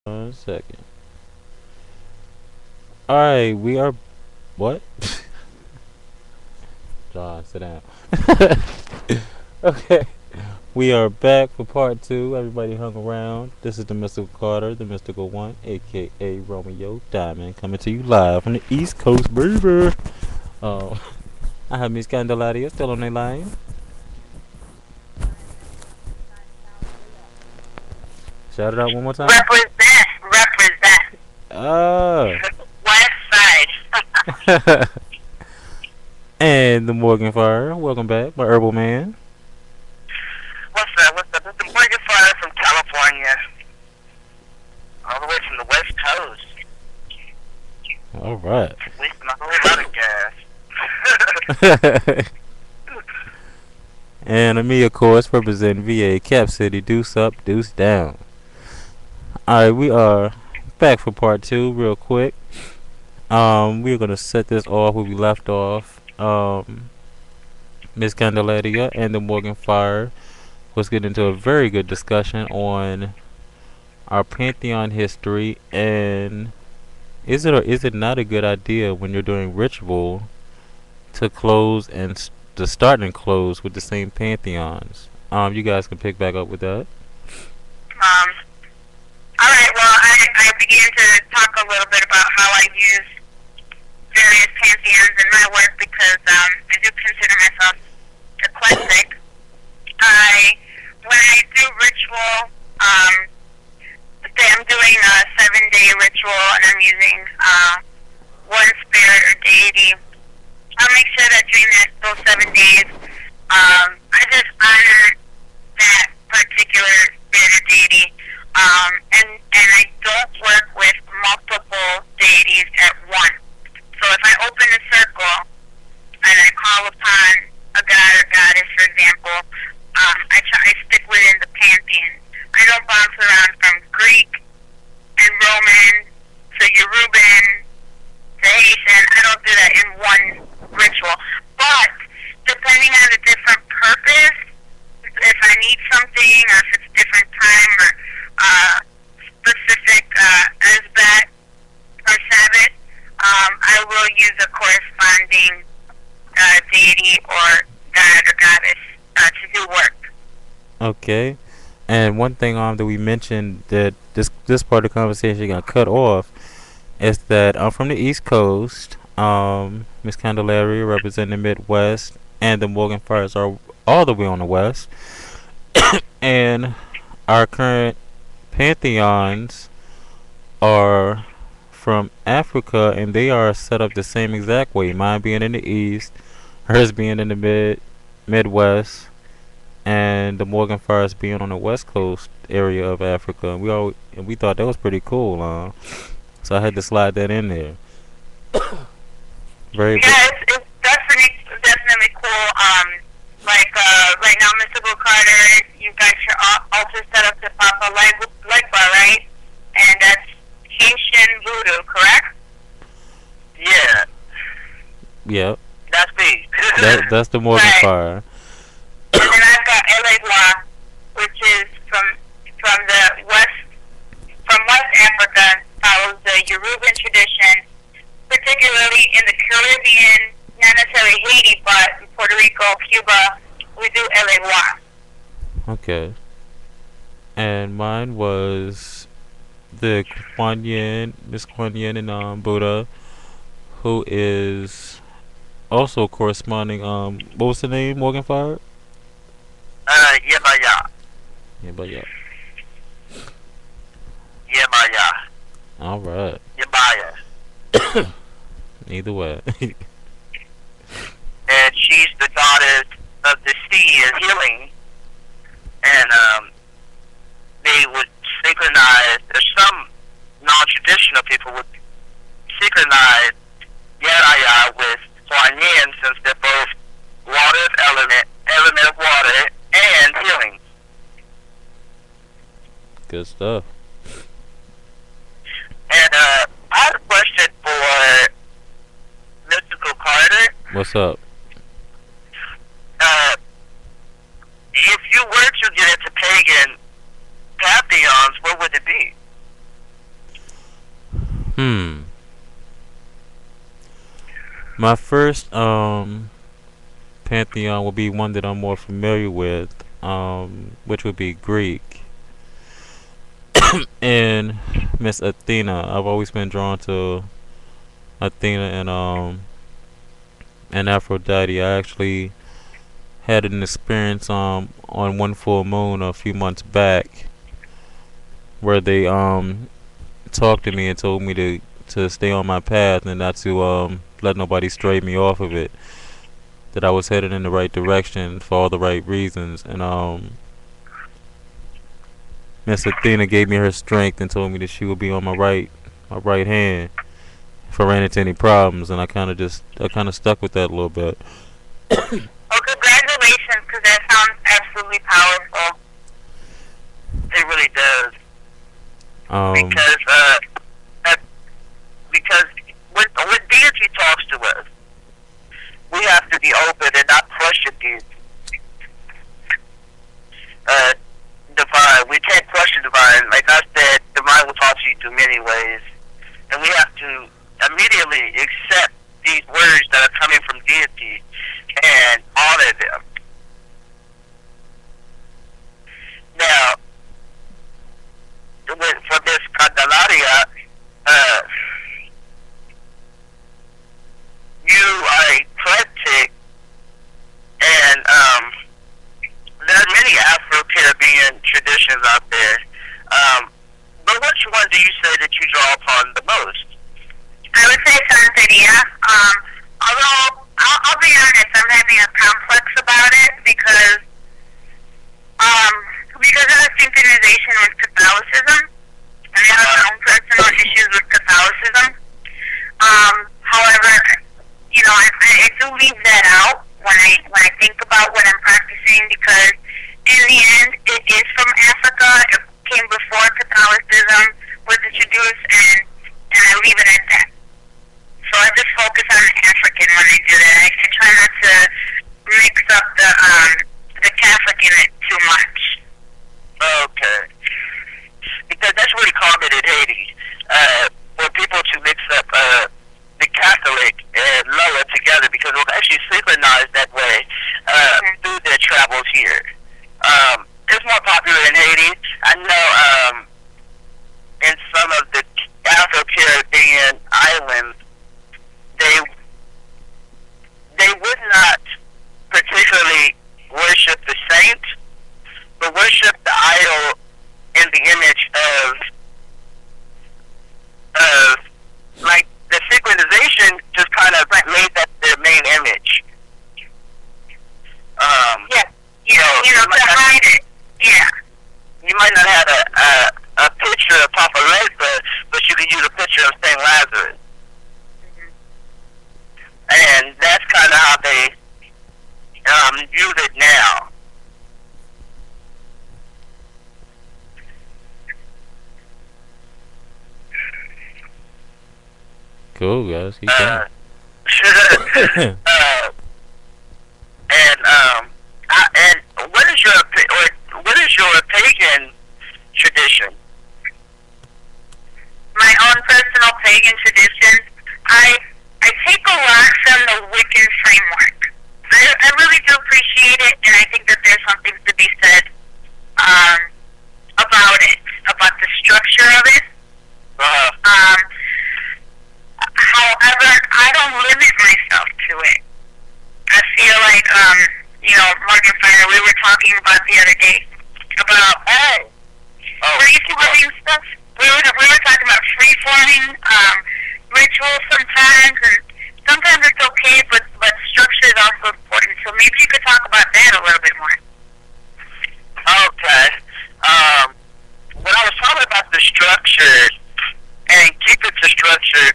1 second. Alright, we are. What? John, sit down. Okay. We are back for part two. Everybody hung around. This is the Mystical Carter, the Mystical One, aka Romeo Diamond, coming to you live from the East Coast, baby. I have Miss Candelaria still on the line. Shout it out one more time. Represent. Ah. West side. And the Morgan Fire. Welcome back, my herbal man. What's up? What's up? It's the Morgan Fire from California. All the way from the West Coast. Alright. Wasting a whole lot of gas. And me, of course, representing VA Cap City. Deuce up, deuce down. Alright, we are back for part two real quick. We're gonna set this off where we left off. Miss Candelaria and the Morgan Fire was getting into a very good discussion on our pantheon history, and is it or is it not a good idea when you're doing ritual to close and to start and close with the same pantheons? You guys can pick back up with that. Alright, well, I began to talk a little bit about how I use various pantheons in my work because I do consider myself eclectic. When I do ritual, say I'm doing a 7-day ritual and I'm using one spirit or deity, I'll make sure that during those 7 days, I just honor that particular spirit or deity, and I don't work with multiple deities at once. So if I open a circle and I call upon a god or goddess, for example, I stick within the pantheon. I don't bounce around from Greek and Roman to Yoruban to Haitian. I don't do that in one ritual. But depending on the different purpose, if I need something or if it's different time or specific Esbat or Sabbath, I will use a corresponding deity or god or goddess to do work. Okay. And one thing that we mentioned that this part of the conversation got cut off is that I'm from the East Coast. Miss Candelaria representing the Midwest, and the Morgan Fires are all the way on the West. And our current pantheons are from Africa, and they are set up the same exact way. Mine being in the East, hers being in the Midwest, and the Morgan Fires being on the West Coast area of Africa. We thought that was pretty cool, so I had to slide that in there. It's definitely cool. Right now, Mystical Carter, you got your altar set up to Papa Legba, right? And that's Haitian voodoo, correct? Yeah. Yep. That's me. That's the Morgan right. Fire. And then I've got Elegua, which is from West Africa, follows the Yoruban tradition, particularly in the Caribbean, not necessarily Haiti, but in Puerto Rico, Cuba, we do Elegua. Okay. And mine was the Miss Kuan Yin and Buddha, who is also corresponding. What was the name? Morgan Fire. Yebaya. Yebaya. Yebaya. All right. Yebaya. Either way. And she's the goddess of the sea and healing. And they would synchronize, there's some non-traditional people would synchronize Yaraya with Kuan Yin, since they're both element of water, and healing. Good stuff. And I have a question for Mystical Carter. What's up? If you were to get into pagan pantheons, what would it be? Hmm. My first pantheon will be one that I'm more familiar with, which would be Greek and Miss Athena. I've always been drawn to Athena and Aphrodite. I actually had an experience on one full moon a few months back where they talked to me and told me to stay on my path and not to let nobody stray me off of it. That I was headed in the right direction for all the right reasons, and Miss Athena gave me her strength and told me that she would be on my right hand if I ran into any problems, and I kind of stuck with that a little bit. Well, congratulations, because that sounds absolutely powerful. It really does. Um, Uh, because when deity talks to us, we have to be open and not question deity. Divine, we can't question divine. Like I said, divine will talk to you through many ways, and we have to immediately accept these words that are coming from deity and honor them. Now, for this Candelaria, you are eclectic, and there are many Afro-Caribbean traditions out there. But which one do you say that you draw upon the most? I would say Santeria. Although, I'll be honest, I'm having a complex about it because of the synchronization with Catholicism. And I have my own personal issues with Catholicism. However, you know, I do leave that out when I think about what I'm practicing because in the end, it is from Africa. It came before Catholicism was introduced, and I leave it at that. So I just focus on the African when I do that. I try not to mix up the Catholic in it too much. Okay. Because that's really common in Haiti, for people to mix up the Catholic and Loa together because it was actually synchronized that way through their travels here. It's more popular in Haiti. I know in some of the Afro-Caribbean islands, they would not particularly worship the saint, but worship the idol in the image of like the synchronization just kind of made that their main image. You know, to hide it. Yeah. You might not have a picture of Papa Lesa, but you could use a picture of Saint Lazarus. And that's kind of how they use it now. cool, guys. Keep going. And what is your pagan tradition? My own personal pagan tradition, I take a lot from the Wiccan framework. I really do appreciate it, and I think that there's something to be said about it, about the structure of it. However, I don't limit myself to it. I feel like, you know, Morgan Feiner, we were talking about the other day about free-forming stuff. We were talking about free-forming rituals sometimes, and sometimes it's okay, but structure is also important. So maybe you could talk about that a little bit more. Okay. When I was talking about the structure and keep it to structure,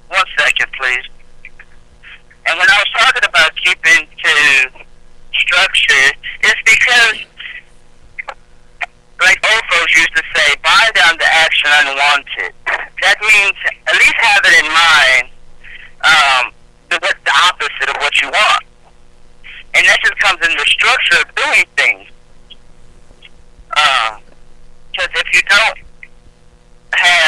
1 second, please. And when I was talking about keeping to structure, it's because, like old folks used to say, bind down the action unwanted. That means at least have it in mind the opposite of what you want. And that just comes in the structure of doing things. Because if you don't have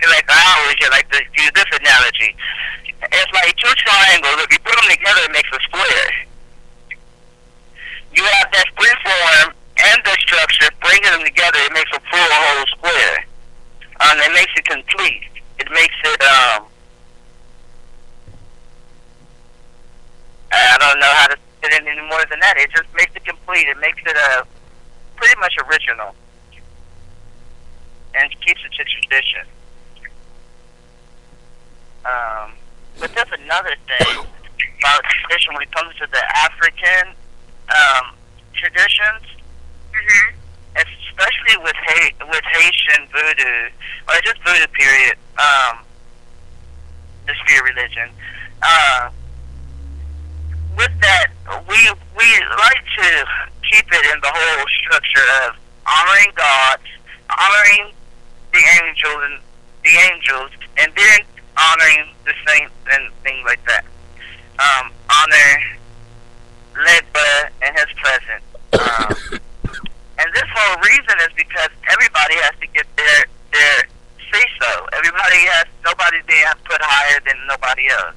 like I always like to use this analogy. It's like two triangles. If you put them together, it makes a square. You have that split form and the structure, bringing them together, it makes a full whole square. It makes it complete. It makes it, I don't know how to say it any more than that. It just makes it complete. It makes it pretty much original. And keeps it to tradition. But there's another thing about tradition when it comes to the African traditions, especially with Haitian voodoo, or just voodoo period, the spirit religion. With that, we like to keep it in the whole structure of honoring God, honoring the angels, and then honoring the saints and things like that. Honor Legba and his presence. And this whole reason is because everybody has to get their say so. Nobody there put higher than nobody else.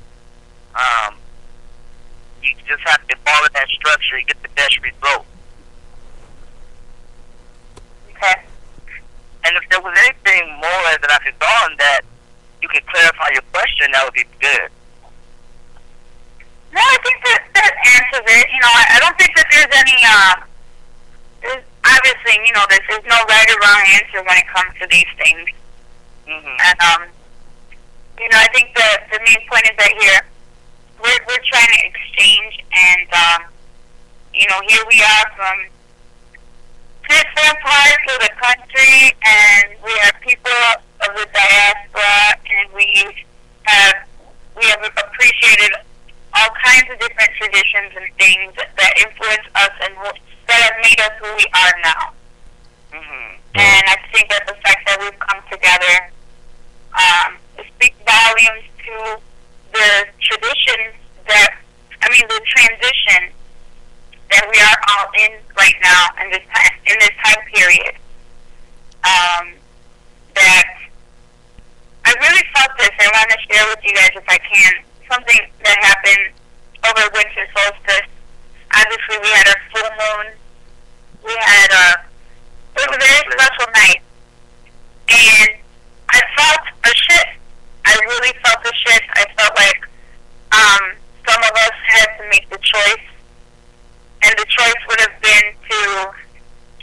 You just have to follow that structure and get the best result. Okay. And if there was anything more that I could go on that you could clarify your question, that would be good. No, I think that answers it. I don't think that there's any, obviously, there's no right or wrong answer when it comes to these things. And, I think the main point is that here, we're trying to exchange, and, here we are from different parts of the country, and we are people of the diaspora, and we have appreciated all kinds of different traditions and things that influence us and that have made us who we are now. And I think that the fact that we've come together speaks volumes to the traditions the transition that we are all in right now in this time period. That I really felt this. I want to share with you guys, if I can, something that happened over winter solstice. Obviously, we had our full moon. We had it was a very special night, and I felt a shift. I really felt a shift. I felt like some of us had to make the choice, and the choice would have been to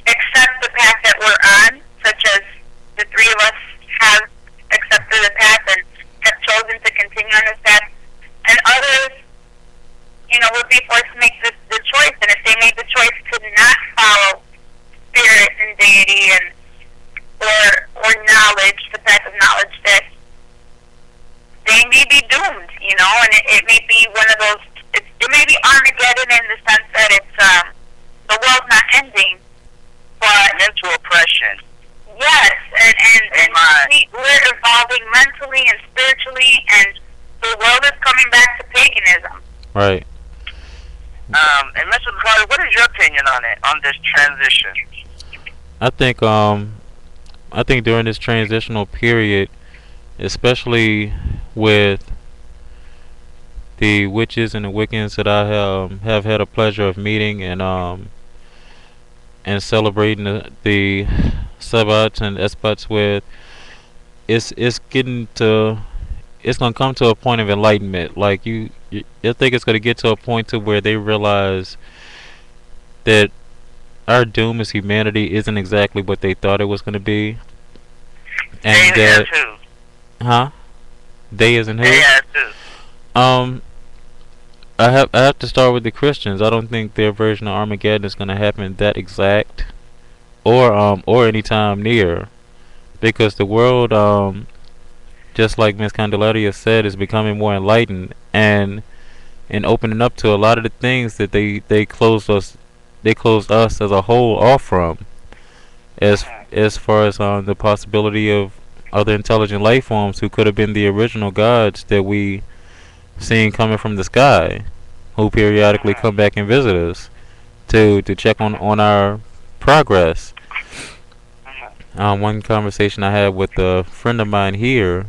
accept the path that we're on, such as the three of us have accepted the path and have chosen to continue on this path, and others, would be forced to make the choice, and if they made the choice to not follow spirit and deity or knowledge, the path of knowledge, that they may be doomed, and it may be one of those, it may be Armageddon in the sense that it's, the world's not ending, but mental oppression. yes, and we're evolving mentally and spiritually, and the world is coming back to paganism. Right. And Mr. Carter, what is your opinion on it, on this transition? I think during this transitional period, especially with the witches and the Wiccans that I have had a pleasure of meeting and celebrating the Sabbats and Esbats with, it's gonna come to a point of enlightenment. Like you think it's gonna get to a point to where they realize that our doom as humanity isn't exactly what they thought it was gonna be, and They that, have too. huh? They isn't They who? have too. I have to start with the Christians. I don't think their version of Armageddon is gonna happen that exact, or anytime near, because the world, just like Miss Candelaria said, is becoming more enlightened and opening up to a lot of the things that they closed us as a whole off from, as far as the possibility of other intelligent life forms who could have been the original gods that we seen coming from the sky, who periodically come back and visit us to check on our progress. One conversation I had with a friend of mine here,